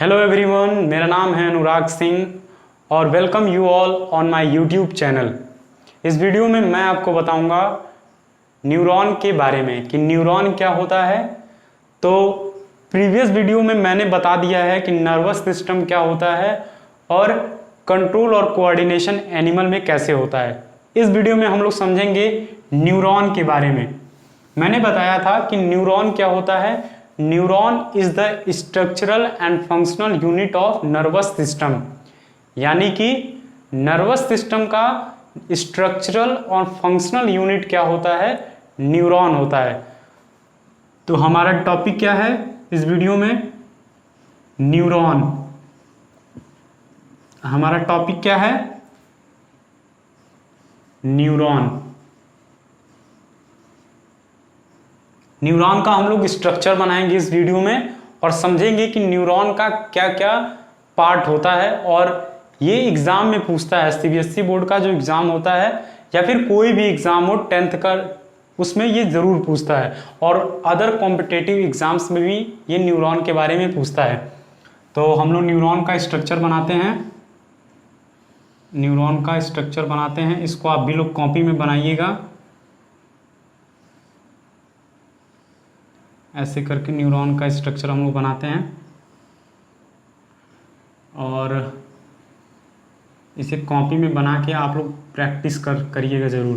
Hello everyone, मेरा नाम है अनुराग सिंह और welcome you all on my YouTube channel. इस वीडियो में मैं आपको बताऊंगा न्यूरॉन के बारे में कि न्यूरॉन क्या होता है। तो प्रीवियस वीडियो में मैंने बता दिया है कि नर्वस सिस्टम क्या होता है और कंट्रोल और कोऑर्डिनेशन एनिमल में कैसे होता है। इस वीडियो में हम लोग समझेंगे न्यूरॉन के बारे में। मैंने बताया था कि न्यूरॉन क्या होता है। Neuron is the structural and functional unit of nervous system, यानी कि नर्वस सिस्टम का स्ट्रक्चरल और फंक्शनल यूनिट क्या होता है, न्यूरॉन होता है। तो हमारा टॉपिक क्या है इस वीडियो में, न्यूरॉन। हमारा टॉपिक क्या है, न्यूरॉन। न्यूरॉन का हम लोग स्ट्रक्चर बनाएंगे इस वीडियो में और समझेंगे कि न्यूरॉन का क्या क्या पार्ट होता है। और ये एग्जाम में पूछता है, सीबीएसई बोर्ड का जो एग्जाम होता है या फिर कोई भी एग्जाम हो 10th का, उसमें ये जरूर पूछता है। और अदर कॉम्पिटेटिव एग्जाम्स में भी ये न्यूरॉन के बारे में पूछता है। तो हम लोग न्यूरॉन का स्ट्रक्चर बनाते हैं। न्यूरॉन का स्ट्रक्चर बनाते हैं, इसको आप भी लोग कॉपी में बनाइएगा। ऐसे करके न्यूरॉन का स्ट्रक्चर हम लोग बनाते हैं और इसे कॉपी में बना के आप लोग प्रैक्टिस करिएगा ज़रूर।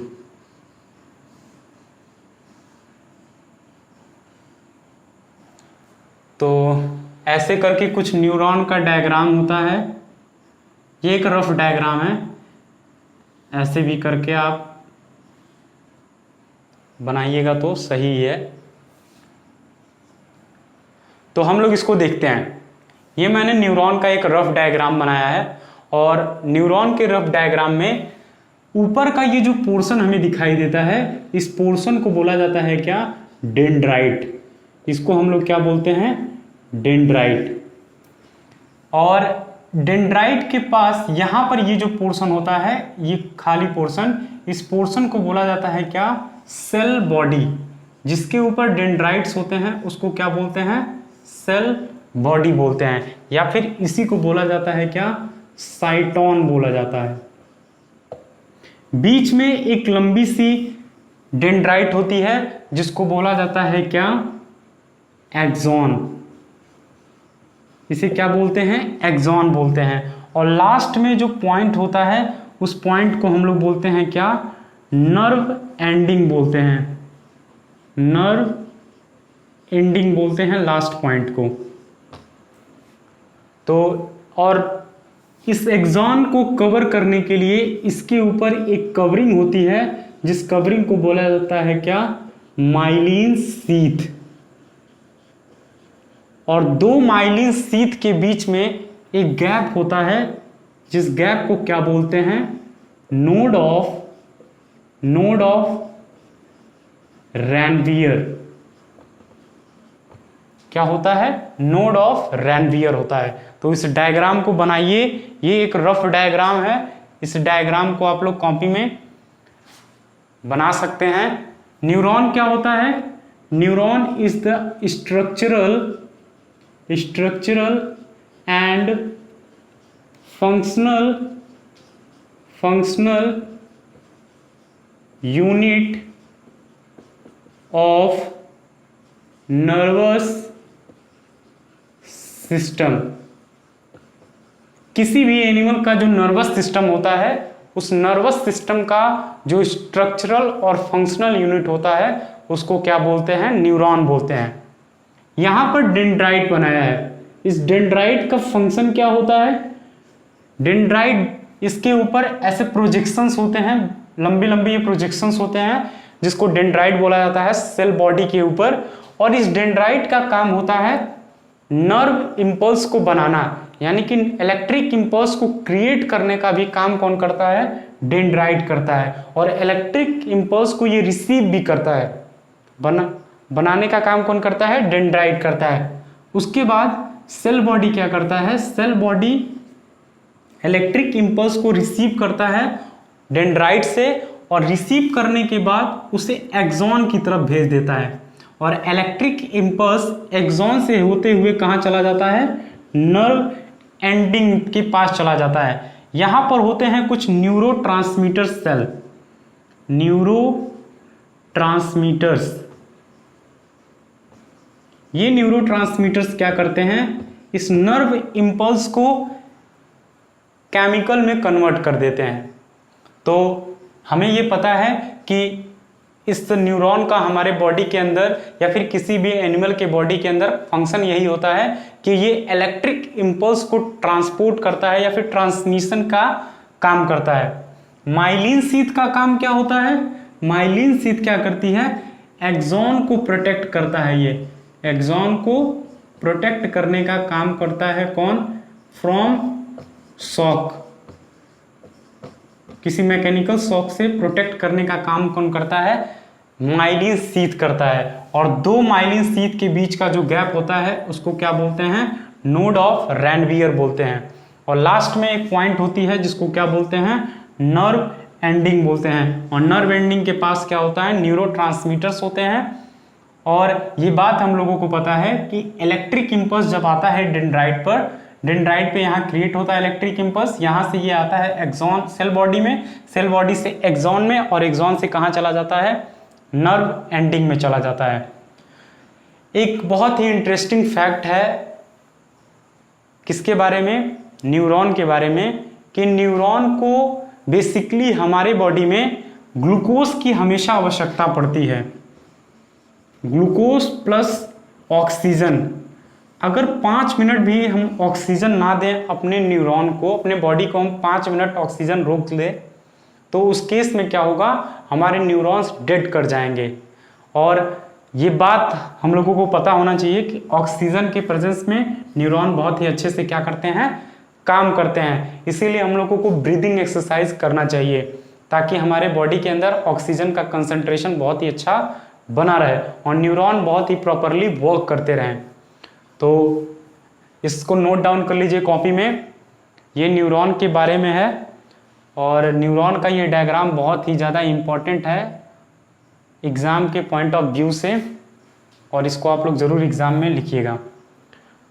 तो ऐसे करके कुछ न्यूरॉन का डायग्राम होता है। ये एक रफ डायग्राम है, ऐसे भी करके आप बनाइएगा तो सही है। तो हम लोग इसको देखते हैं। ये मैंने न्यूरॉन का एक रफ डायग्राम बनाया है और न्यूरॉन के रफ डायग्राम में ऊपर का ये जो पोर्शन हमें दिखाई देता है, इस पोर्शन को बोला जाता है क्या, डेंड्राइट। इसको हम लोग क्या बोलते हैं, डेंड्राइट। और डेंड्राइट के पास यहाँ पर ये जो पोर्शन होता है, ये खाली पोर्शन, इस पोर्शन को बोला जाता है क्या, सेल बॉडी। जिसके ऊपर डेंड्राइट्स होते हैं उसको क्या बोलते हैं, सेल बॉडी बोलते हैं, या फिर इसी को बोला जाता है क्या, साइटोन बोला जाता है। बीच में एक लंबी सी डेंड्राइट होती है जिसको बोला जाता है क्या, एक्सॉन। इसे क्या बोलते हैं, एक्सॉन बोलते हैं। और लास्ट में जो पॉइंट होता है उस पॉइंट को हम लोग बोलते हैं क्या, नर्व एंडिंग बोलते हैं। नर्व एंडिंग बोलते हैं लास्ट पॉइंट को। तो और इस एक्सॉन को कवर करने के लिए इसके ऊपर एक कवरिंग होती है, जिस कवरिंग को बोला जाता है क्या, माइलिन शीथ। और दो माइलिन शीथ के बीच में एक गैप होता है, जिस गैप को क्या बोलते हैं, नोड ऑफ रैनवियर। क्या होता है, नोड ऑफ रैनवियर होता है। तो इस डायग्राम को बनाइए। ये एक रफ डायग्राम है, इस डायग्राम को आप लोग कॉपी में बना सकते हैं। न्यूरॉन क्या होता है, neuron is the structural and functional unit of nervous system. किसी भी एनिमल का जो नर्वस सिस्टम होता है, उस नर्वस सिस्टम का जो स्ट्रक्चरल और फंक्शनल यूनिट होता है उसको क्या बोलते हैं, न्यूरॉन बोलते हैं। यहां पर डेंड्राइट बनाया है। इस डेंड्राइट का फंक्शन क्या होता है, डेंड्राइट, इसके ऊपर ऐसे प्रोजेक्शंस होते हैं, लंबी लंबी ये प्रोजेक्शंस होते हैं, जिसको डेंड्राइट बोला जाता है सेल बॉडी के ऊपर। और इस डेंड्राइट का काम होता है नर्व इंपल्स को बनाना, यानी कि इलेक्ट्रिक इंपल्स को क्रिएट करने का भी काम कौन करता है, डेंड्राइट करता है। और इलेक्ट्रिक इंपल्स को ये रिसीव भी करता है, बनाने का काम कौन करता है, डेंड्राइट करता है। उसके बाद सेल बॉडी क्या करता है, सेल बॉडी इलेक्ट्रिक इंपल्स को रिसीव करता है डेंड्राइट से, और रिसीव करने के बाद उसे एक्सॉन की तरफ भेज देता है। और इलेक्ट्रिक इंपल्स एक्सॉन से होते हुए कहाँ चला जाता है, नर्व एंडिंग के पास चला जाता है। यहां पर होते हैं कुछ न्यूरोट्रांसमीटर सेल, न्यूरोट्रांसमीटर्स। ये न्यूरोट्रांसमीटर्स क्या करते हैं, इस नर्व इंपल्स को केमिकल में कन्वर्ट कर देते हैं। तो हमें ये पता है कि इस न्यूरॉन का हमारे बॉडी के अंदर या फिर किसी भी एनिमल के बॉडी के अंदर फंक्शन यही होता है कि ये इलेक्ट्रिक इंपल्स को ट्रांसपोर्ट करता है या फिर ट्रांसमिशन का काम करता है। माइलिन शीथ का काम क्या होता है, माइलिन शीथ क्या करती है, एक्सॉन को प्रोटेक्ट करता है। ये एक्सॉन को प्रोटेक्ट करने का काम करता है कौन, फ्रॉम शॉक, किसी मैकेनिकल शॉक से प्रोटेक्ट करने का काम कौन करता है, माइलिन शीथ करता है। और दो माइलिन शीथ के बीच का जो गैप होता है उसको क्या बोलते हैं, नोड ऑफ रैनवियर बोलते हैं। और लास्ट में एक पॉइंट होती है जिसको क्या बोलते हैं, नर्व एंडिंग बोलते हैं। और नर्व एंडिंग के पास क्या होता है, न्यूरोट्रांसमीटर्स होते हैं। और ये बात हम लोगों को पता है कि इलेक्ट्रिक इंपल्स जब आता है डेंड्राइट पर, डेंड्राइट पे यहाँ क्रिएट होता है इलेक्ट्रिक इंपल्स, यहाँ से ये आता है एक्सॉन सेल बॉडी में, सेल बॉडी से एक्सॉन में, और एक्सॉन से कहाँ चला जाता है, नर्व एंडिंग में चला जाता है। एक बहुत ही इंटरेस्टिंग फैक्ट है किसके बारे में, न्यूरॉन के बारे में, कि न्यूरॉन को बेसिकली हमारे बॉडी में ग्लूकोज की हमेशा आवश्यकता पड़ती है। ग्लूकोज प्लस ऑक्सीजन, अगर 5 मिनट भी हम ऑक्सीजन ना दें अपने न्यूरॉन को, अपने बॉडी को हम 5 मिनट ऑक्सीजन रोक ले, तो उस केस में क्या होगा, हमारे न्यूरॉन्स डेड कर जाएंगे। और ये बात हम लोगों को पता होना चाहिए कि ऑक्सीजन के प्रेजेंस में न्यूरॉन बहुत ही अच्छे से क्या करते हैं, काम करते हैं। इसीलिए हम लोगों को ब्रीदिंग एक्सरसाइज करना चाहिए ताकि हमारे बॉडी के अंदर ऑक्सीजन का कंसंट्रेशन बहुत ही अच्छा बना रहे और न्यूरॉन बहुत ही प्रॉपरली वर्क करते रहें। तो इसको नोट डाउन कर लीजिए कॉपी में, ये न्यूरॉन के बारे में है। और न्यूरॉन का ये डायग्राम बहुत ही ज़्यादा इम्पॉर्टेंट है एग्ज़ाम के पॉइंट ऑफ व्यू से, और इसको आप लोग ज़रूर एग्ज़ाम में लिखिएगा।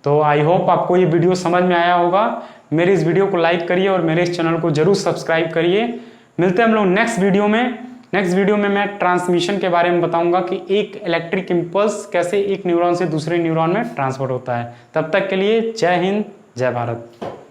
तो आई होप आपको ये वीडियो समझ में आया होगा। मेरे इस वीडियो को लाइक करिए और मेरे इस चैनल को ज़रूर सब्सक्राइब करिए। मिलते हैं हम लोग नेक्स्ट वीडियो में। नेक्स्ट वीडियो में मैं ट्रांसमिशन के बारे में बताऊंगा कि एक इलेक्ट्रिक इंपल्स कैसे एक न्यूरॉन से दूसरे न्यूरॉन में ट्रांसफर होता है। तब तक के लिए जय हिंद, जय भारत।